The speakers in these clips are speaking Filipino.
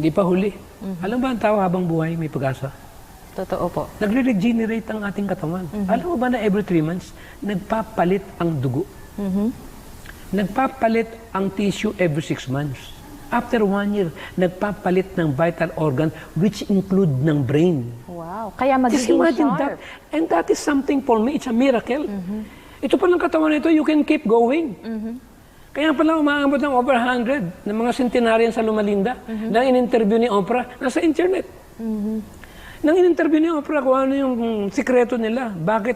Hindi pa huli. Alam ba ang tao habang buhay may pag-asa? Totoo po. Nagre-regenerate ang ating katawan. Alam mo ba na every 3 months, nagpapalit ang dugo? Nagpapalit ang tissue every 6 months. After 1 year, nagpapalit ng vital organ which include ng brain. Wow. Kaya Just magiging imagine sharp. that. And that is something for me. It's a miracle. Ito pa ng katawan nito, you can keep going. Kaya pala umaabot ng over 100 ng mga centenarian sa Loma Linda na in-interview ni Oprah, nasa internet. Nang in-interview ni Oprah kung ano yung sikreto nila, bakit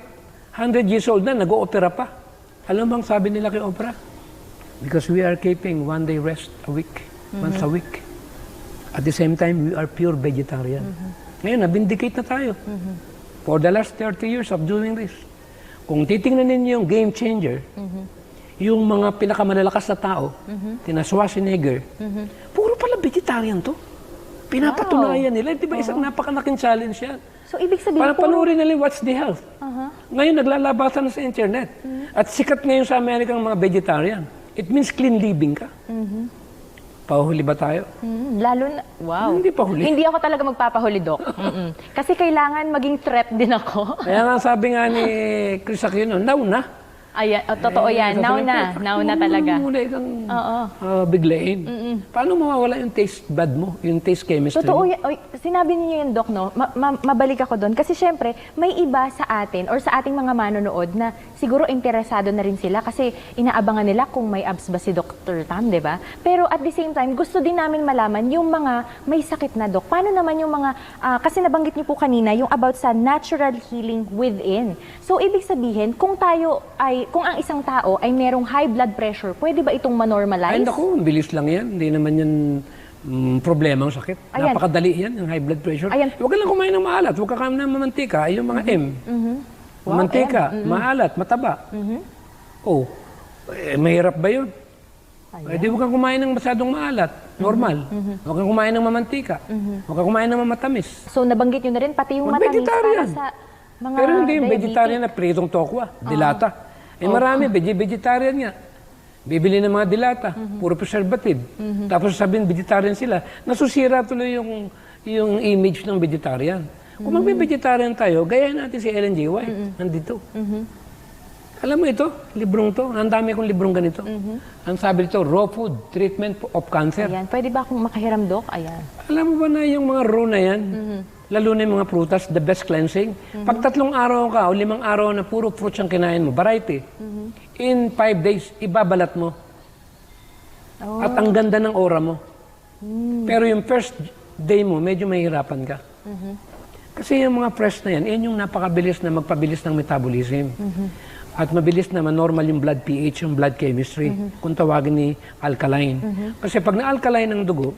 100 years old na, nag-o-opera pa. Alam bang sabi nila kay Oprah? Because we are keeping 1 day rest a week, once a week. At the same time, we are pure vegetarian. Ngayon, nabindicate na tayo. For the last 30 years of doing this. Kung titingnan ninyo yung game changer, yung mga pinakamalalakas na tao, tina Schwarzenegger, puro pala vegetarian to. Pinapatunayan nila. Di ba isang napakalaking challenge yan? So, ibig sabihin Para panoorin nila What's the Health. Ngayon, naglalabasan na sa internet. At sikat ngayon sa Amerika ang mga vegetarian. It means clean living ka. Pahuhuli ba tayo? Lalo na, wow. Hindi pa huli. Hindi ako talaga magpapahuli, Doc. Kasi kailangan maging threat din ako. Kaya nga sabi nga ni Chris Aquino, now na. Ayan, totoo yan. Now na talaga. Muna kang Oo. biglain. Paano mawawala yung taste bud mo, yung taste chemistry Totoo mo? yan. Oy, sinabi niyo yun, Doc, no? Mabalik ako doon. Kasi syempre, may iba sa atin or sa ating mga manonood na siguro interesado na rin sila kasi inaabangan nila kung may abs ba si Dr. Tam, di ba? Pero at the same time, gusto din namin malaman yung mga may sakit na, Doc. Paano naman yung mga, kasi nabanggit niyo po kanina, yung about sa natural healing within. So, ibig sabihin, kung ang isang tao ay merong high blood pressure, pwede ba itong manormalize? Ay, naku, bilis lang yan. Hindi naman yan problema ang sakit. Ayan. Napakadali yan, yung high blood pressure. Ayan. Huwag ka lang kumain ng maalat. Huwag ka kain ng mamantika. Yung mga M. Wow, Mamantika, maalat, mataba. Oh, mahirap ba yun? Eh, di huwag kang kumain ng masyadong maalat. Normal. Huwag kang kumain ng mamantika. Huwag kang kumain ng mamatamis. So, nabanggit nyo na rin, pati yung Huwag matamis vegetarian. para sa mga Pero hindi yung diabetic. vegetarian na pritong tokwa, dilata. Eh marami, vegetarian nga. Bibili ng mga dilata, puro preservative. Tapos sabihin, vegetarian sila. Nasusira tuloy yung image ng vegetarian. Kung magbe-vegetarian tayo, gayahin natin si Ellen G. White. Nandito. Alam mo ito, librong to. Ang dami kong librong ganito. Ang sabi dito, Raw Food, Treatment of Cancer. Ayan, pwede ba akong makahiram, Doc? Ayan. Alam mo ba na yung mga raw na yan, lalo na yung mga prutas, the best cleansing. Pag 3 araw ka o 5 araw na puro fruits ang kinain mo, variety, in 5 days, ibabalat mo. At ang ganda ng aura mo. Pero yung first day mo, medyo mahihirapan ka. Kasi yung mga fresh na yan yung napakabilis na magpabilis ng metabolism. At mabilis na normal yung blood pH, yung blood chemistry, kung tawagin ni alkaline. Kasi pag na-alkaline ang dugo,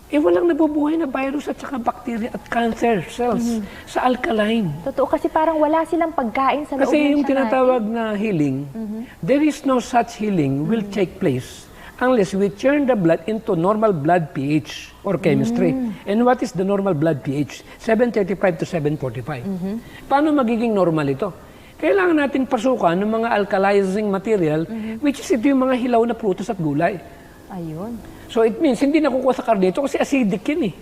walang nabubuhay na virus at saka bacteria at cancer cells sa alkaline. Totoo, kasi parang wala silang pagkain sa loob Kasi ng yung siya tinatawag na healing, there is no such healing will take place unless we turn the blood into normal blood pH or chemistry. And what is the normal blood pH? 735 to 745. Paano magiging normal ito? Kailangan natin pasukan ng mga alkalizing material, which is ito yung mga hilaw na prutas at gulay. Ayun. So it means, hindi nakukuha sa karne ito kasi acidic yun eh.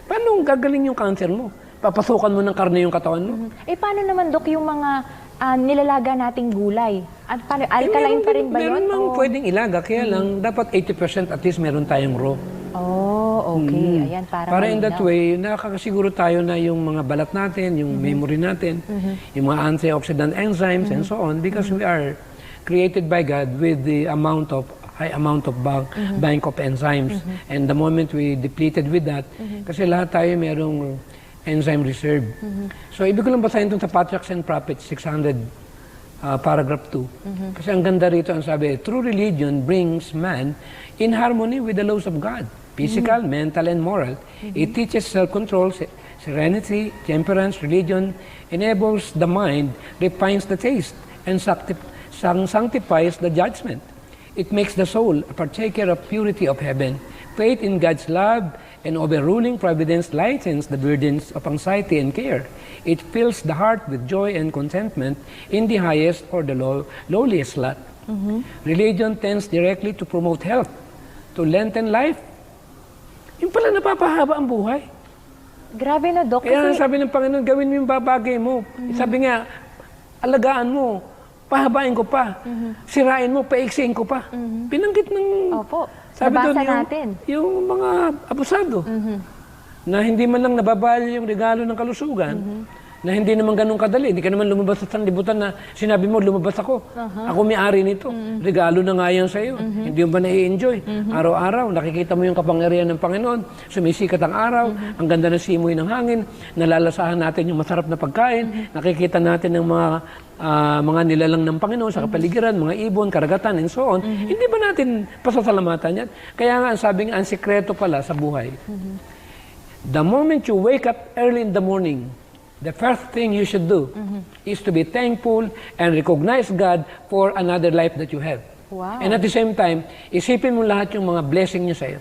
Paano gagaling yung cancer mo? Papasukan mo ng karne yung katawan mo? Eh, paano naman, Doc, yung mga nilalaga nating gulay? At paano, alkaline pa rin ba yun? Meron mang O- pwedeng ilaga, kaya lang dapat 80% at least meron tayong raw. Oh, okay. Ayan, Para in that way, nakakasiguro tayo na yung mga balat natin, yung memory natin, yung mga antioxidant enzymes and so on, because we are created by God with the high amount of bank of enzymes. And the moment we depleted with that, kasi lahat tayo merong enzyme reserve. So, ibig ko lang basahin itong sa Patriarchs and Prophets, 600, paragraph 2. Kasi ang ganda rito, ang sabi, true religion brings man in harmony with the laws of God. Physical, mental, and moral. It teaches self-control, serenity, temperance. Religion enables the mind, refines the taste, and sanctifies the judgment. It makes the soul a partaker of purity of heaven. Faith in God's love and overruling providence lightens the burdens of anxiety and care. It fills the heart with joy and contentment in the highest or the lowliest lot. Religion tends directly to promote health, to lengthen life, Yung pala napapahaba ang buhay. Grabe na, Doc. Kaya Kasi, sabi ng Panginoon, gawin mo yung babagay mo. Sabi nga, alagaan mo, pahabain ko pa. Sirain mo, paiksiin ko pa. Pinanggit ng... opo, Sabi nabasa doon natin. yung mga abusado. Na hindi man lang nababal yung regalo ng kalusugan. Na hindi naman ganun kadali. Hindi ka naman lumabas sa sanlibutan na sinabi mo, lumabas ako. Ako may-ari nito. Regalo na nga yan sa'yo. Hindi mo ba nai-enjoy? Araw-araw, nakikita mo yung kapangyarihan ng Panginoon. Sumisikat ang araw. Ang ganda ng simoy ng hangin. Nalalasahan natin yung masarap na pagkain. Nakikita natin ng mga nilalang ng Panginoon sa kapaligiran, mga ibon, karagatan, and so on. Hindi ba natin pasasalamatan yan? Kaya nga, sabi nga, ang sikreto pala sa buhay. The moment you wake up early in the morning, the first thing you should do is to be thankful and recognize God for another life that you have. Wow. And at the same time, isipin mo lahat yung mga blessing niya sa'yo.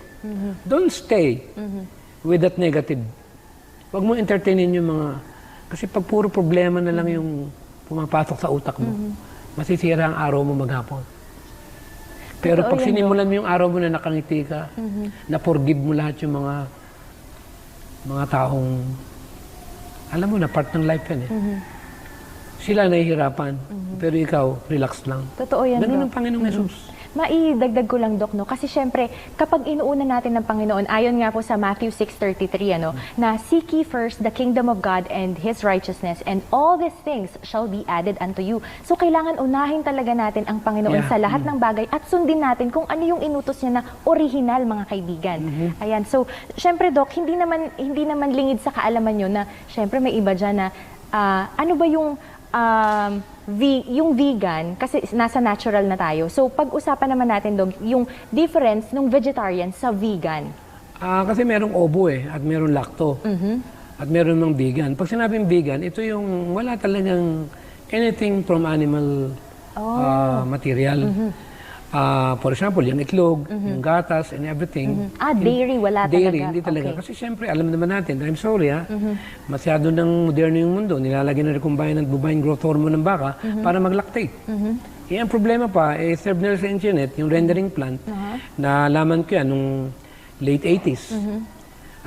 Don't stay with that negative. Huwag mo entertainin yung mga... Kasi pag puro problema na lang yung pumapasok sa utak mo, masisira ang araw mo maghapon. Pero pag sinimulan mo yung araw mo na nakangiti ka, na-forgive mo lahat yung mga taong... Alam mo na, part ng life yan eh. Sila nahihirapan, pero ikaw, relax lang. Totoo yan, Ganun Doc. ang Panginoong Jesus. Maidagdag ko lang, Doc, no? Kasi syempre, kapag inuuna natin ng Panginoon, ayon nga po sa Matthew 6:33, na seek ye first the kingdom of God and His righteousness, and all these things shall be added unto you. So, kailangan unahin talaga natin ang Panginoon sa lahat ng bagay at sundin natin kung ano yung inutos niya na original, mga kaibigan. Ayan. So, syempre, Doc, hindi naman lingid sa kaalaman nyo na, syempre, may iba dyan na, ano ba yung yung vegan, kasi nasa natural na tayo. So, pag-usapan naman natin, Dog, yung difference ng vegetarian sa vegan. Kasi merong obo at merong lacto. At meron ng vegan. Pag sinabing vegan, ito yung wala talagang anything from animal material. For example, yung itlog, yung gatas, and everything. Dairy, wala Dairy, talaga. hindi talaga. Okay. Kasi siyempre, alam naman natin, I'm sorry masyado ng moderno yung mundo. Nilalagyan na recombine at bovine growth hormone ng baka para mag-lactate. Ang problema pa, serve nila sa internet, yung rendering plant, na laman ko yan nung late 80s.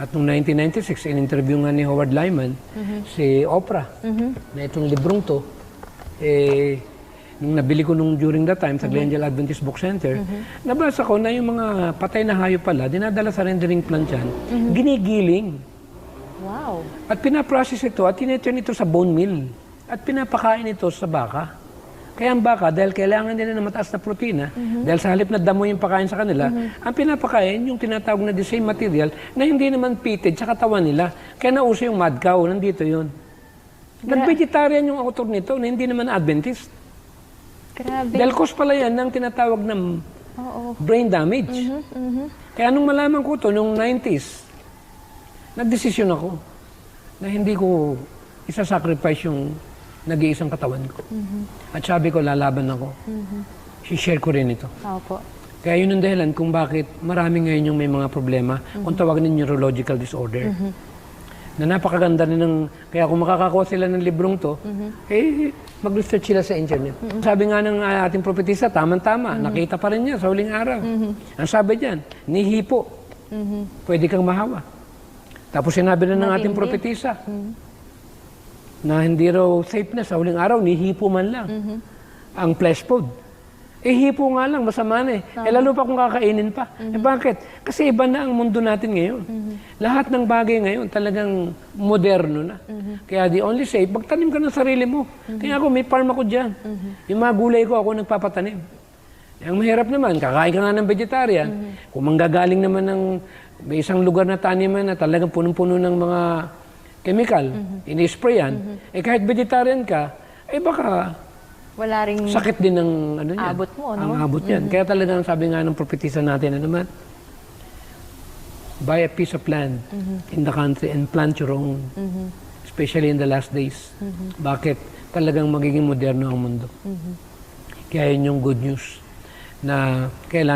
At nung 1996, in-interview nga ni Howard Lyman, si Oprah, na itong librong to, nung nabili ko during that time sa Glendale Adventist Book Center, nabasa ko na yung mga patay na hayop pala, dinadala sa rendering plant yan, ginigiling. Wow. At pinaprocess ito at tineturn ito sa bone meal. At pinapakain ito sa baka. Kaya ang baka, dahil kailangan nila ng mataas na protina, dahil sa halip na damo yung pakain sa kanila, ang pinapakain yung tinatawag na the same material na hindi naman pitted sa katawan nila. Kaya nauso yung mad cow, nandito yun. Nag-vegetarian yung author nito na hindi naman Adventist. Grabe. Dahil cause pala yan ng tinatawag na brain damage. Kaya nung malaman ko to nung 90s, nagdesisyon ako na hindi ko isa-sacrifice yung nag-iisang katawan ko. At sabi ko, lalaban ako. Si-share ko rin ito. Opo. Kaya yun ang dahilan kung bakit marami ngayon yung may mga problema kung tawag ng neurological disorder. Na napakaganda rin ng... Kaya kung makakakuha sila ng librong to, mag-research sila sa internet. Sabi nga ng ating propetisa, tama-tama, nakita pa rin niya sa huling araw. Ang sabi diyan, ni hipo, pwede kang mahawa. Tapos sinabi na ng ating propetisa, na hindi raw safe na sa huling araw, ni hipo man lang. Ang flesh food. Hipo nga lang, masama na lalo pa kung kakainin pa. Bakit? Kasi iba na ang mundo natin ngayon. Lahat ng bagay ngayon talagang moderno na. Kaya the only safe, magtanim ka ng sarili mo. Kaya ako, may farm ako dyan. Yung mga gulay ko, ako nagpapatanim. Ang mahirap naman, kakain ka nga ng vegetarian. Kung manggagaling naman ng may isang lugar na taniman na talagang punong-puno ng mga chemical, ini-sprayan, kahit vegetarian ka, baka wala ring sakit din ng ano yan. abot mo, no? Ang abot yan. Kaya talagang sabi nga ng propetisa natin, buy a piece of land in the country and plant your own. Especially in the last days. Bakit? Talagang magiging moderno ang mundo. Kaya yun yung good news na kailan